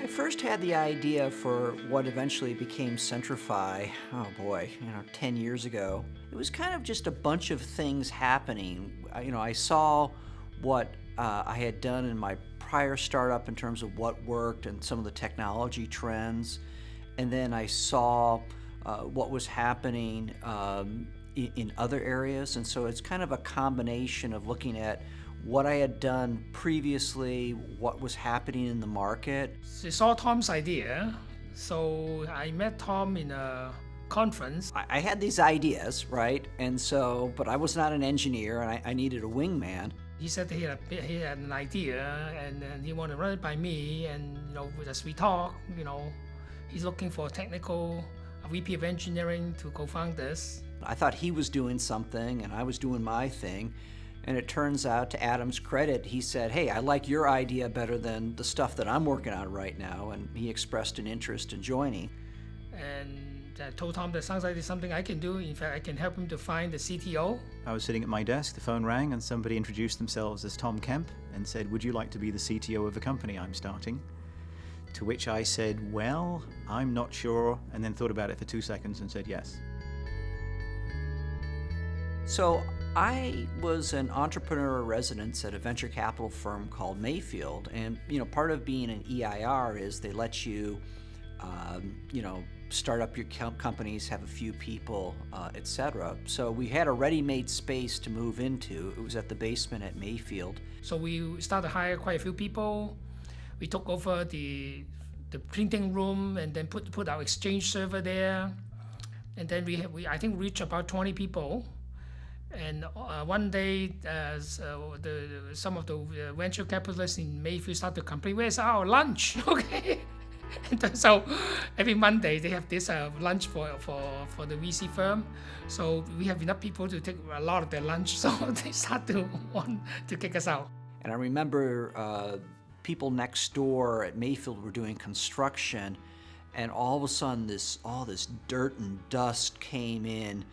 I first had the idea for what eventually became Centrify, oh boy, 10 years ago. It was kind of just a bunch of things happening. I saw what I had done in my prior startup in terms of what worked and some of the technology trends. And then I saw what was happening in other areas. And so it's kind of a combination of looking at what I had done previously, what was happening in the market. It's all Tom's idea. So I met Tom in a conference. I had these ideas, right? And so, but I was not an engineer and I needed a wingman. He said he had an idea and he wanted to run it by me. And as we talk, he's looking for a VP of engineering to co-found this. I thought he was doing something and I was doing my thing. And it turns out, to Adam's credit, he said, hey, I like your idea better than the stuff that I'm working on right now. And he expressed an interest in joining. And I told Tom that sounds like it's something I can do. In fact, I can help him to find the CTO. I was sitting at my desk, the phone rang, and somebody introduced themselves as Tom Kemp and said, would you like to be the CTO of a company I'm starting? To which I said, well, I'm not sure, and then thought about it for 2 seconds and said yes. So I was an entrepreneur in residence at a venture capital firm called Mayfield, and part of being an EIR is they let you, start up your companies, have a few people, etc. So we had a ready-made space to move into. It was at the basement at Mayfield. So we started to hire quite a few people. We took over the printing room and then put our exchange server there, and then we I think reached about 20 people. And one day, some of the venture capitalists in Mayfield started to complain, where's our lunch? Okay. And so every Monday they have this lunch for the VC firm. So we have enough people to take a lot of their lunch. So they start to want to kick us out. And I remember people next door at Mayfield were doing construction, and all of a sudden all this dirt and dust came in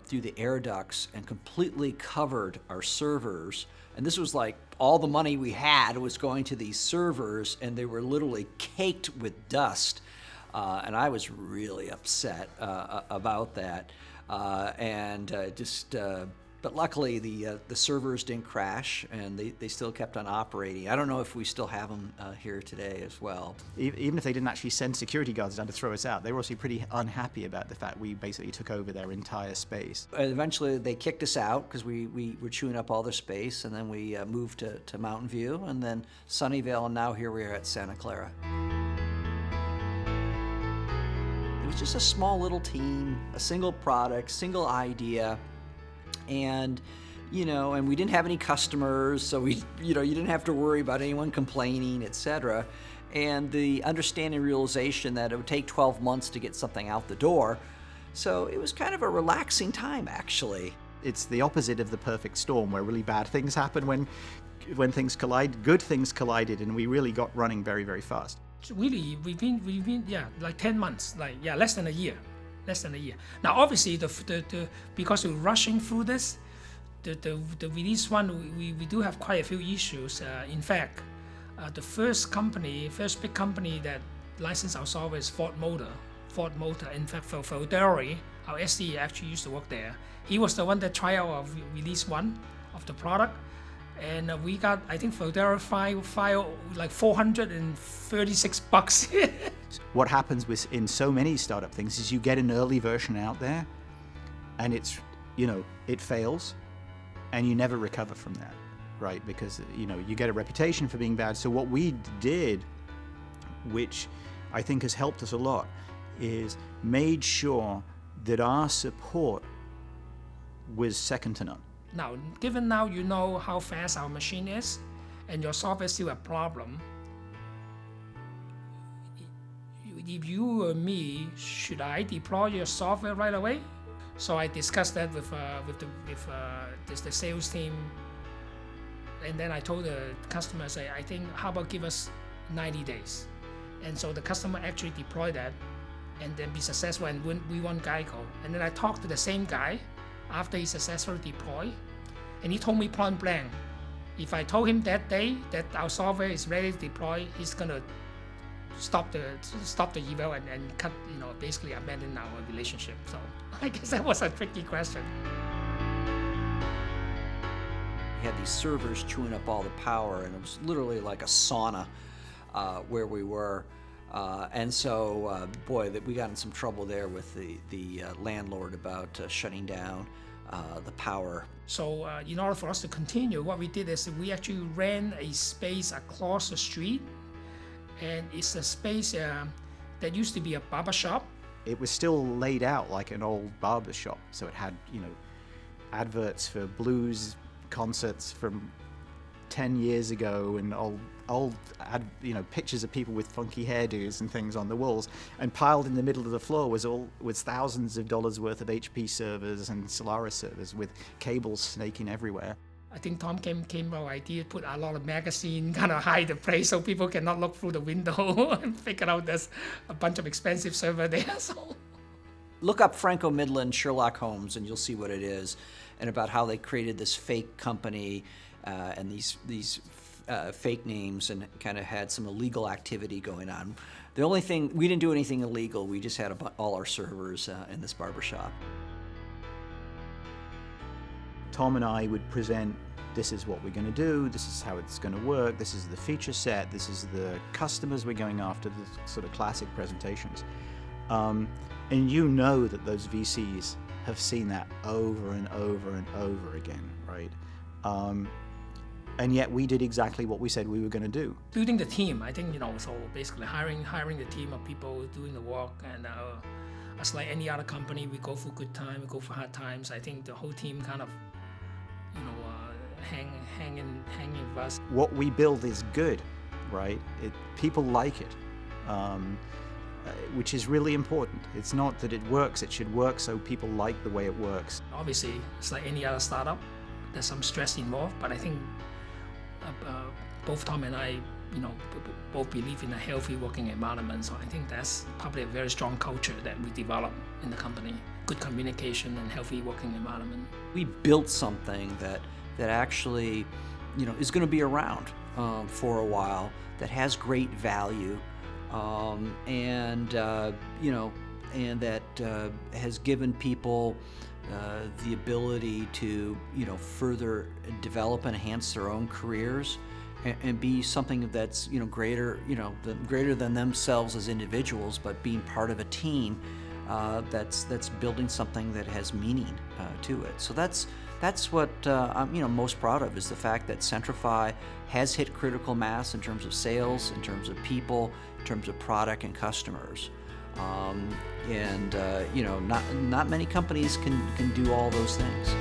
through the air ducts and completely covered our servers. And this was like all the money we had was going to these servers, and they were literally caked with dust. And I was really upset about that. But luckily the servers didn't crash, and they still kept on operating. I don't know if we still have them here today as well. Even if they didn't actually send security guards down to throw us out, they were also pretty unhappy about the fact we basically took over their entire space. Eventually they kicked us out because we were chewing up all their space, and then we moved to Mountain View, and then Sunnyvale, and now here we are at Santa Clara. It was just a small little team, a single product, single idea. And we didn't have any customers, so you didn't have to worry about anyone complaining, etc. And the understanding realization that it would take 12 months to get something out the door. So it was kind of a relaxing time, actually. It's the opposite of the perfect storm, where really bad things happen when things collide. Good things collided, and we really got running very, very fast. Really, we've been like 10 months, less than a year. Now, obviously, because we're rushing through this, the release one, we do have quite a few issues. In fact, the first big company that licensed our software is Ford Motor. In fact, for Feudary, our SE actually used to work there. He was the one that tried out our release one of the product. And we got, I think, Feudary file like $436. What happens in so many startup things is you get an early version out there, and it fails, and you never recover from that, right? Because you get a reputation for being bad. So what we did, which I think has helped us a lot, is made sure that our support was second to none. Now, given now you know how fast our machine is, and your software is still a problem, if you or me, should I deploy your software right away? So I discussed that with the sales team, and then I told the customer, I think, how about give us 90 days? And so the customer actually deployed that, and then be successful, and we won Geico. And then I talked to the same guy after he successfully deployed, and he told me point blank, if I told him that day that our software is ready to deploy, he's gonna stop the email and cut, basically abandon our relationship. So I guess that was a tricky question. We had these servers chewing up all the power, and it was literally like a sauna where we were. And so, we got in some trouble there with the landlord about shutting down the power. So in order for us to continue, what we did is we actually ran a space across the street, and it's a space that used to be a barber shop. It was still laid out like an old barber shop, so it had, adverts for blues concerts from 10 years ago, and old pictures of people with funky hairdos and things on the walls, and piled in the middle of the floor was thousands of dollars worth of HP servers and Solaris servers with cables snaking everywhere. I think Tom came up with the idea to put a lot of magazine, kind of hide the place so people cannot look through the window and figure out there's a bunch of expensive server there. So look up Franco Midland Sherlock Holmes and you'll see what it is, and about how they created this fake company and these fake names, and kind of had some illegal activity going on. The only thing, we didn't do anything illegal, we just had all our servers in this barbershop. Tom and I would present, this is what we're going to do, this is how it's going to work, this is the feature set, this is the customers we're going after, the sort of classic presentations. And that those VCs have seen that over and over and over again, right? And yet we did exactly what we said we were going to do. Building the team, I think, so basically hiring the team of people doing the work, and as like any other company, we go for good time, we go for hard times. I think the whole team kind of, hang with us. What we build is good, right? People like it, which is really important. It's not that it works, it should work so people like the way it works. Obviously, it's like any other startup. There's some stress involved, but I think both Tom and I, both believe in a healthy working environment. So I think that's probably a very strong culture that we develop in the company. Good communication and healthy working environment. We built something that actually, is going to be around for a while, that has great value, and that has given people the ability to, further develop and enhance their own careers, and be something that's, greater than themselves as individuals, but being part of a team that's building something that has meaning to it. So that's what I'm most proud of, is the fact that Centrify has hit critical mass in terms of sales, in terms of people, in terms of product and customers. Not many companies can do all those things.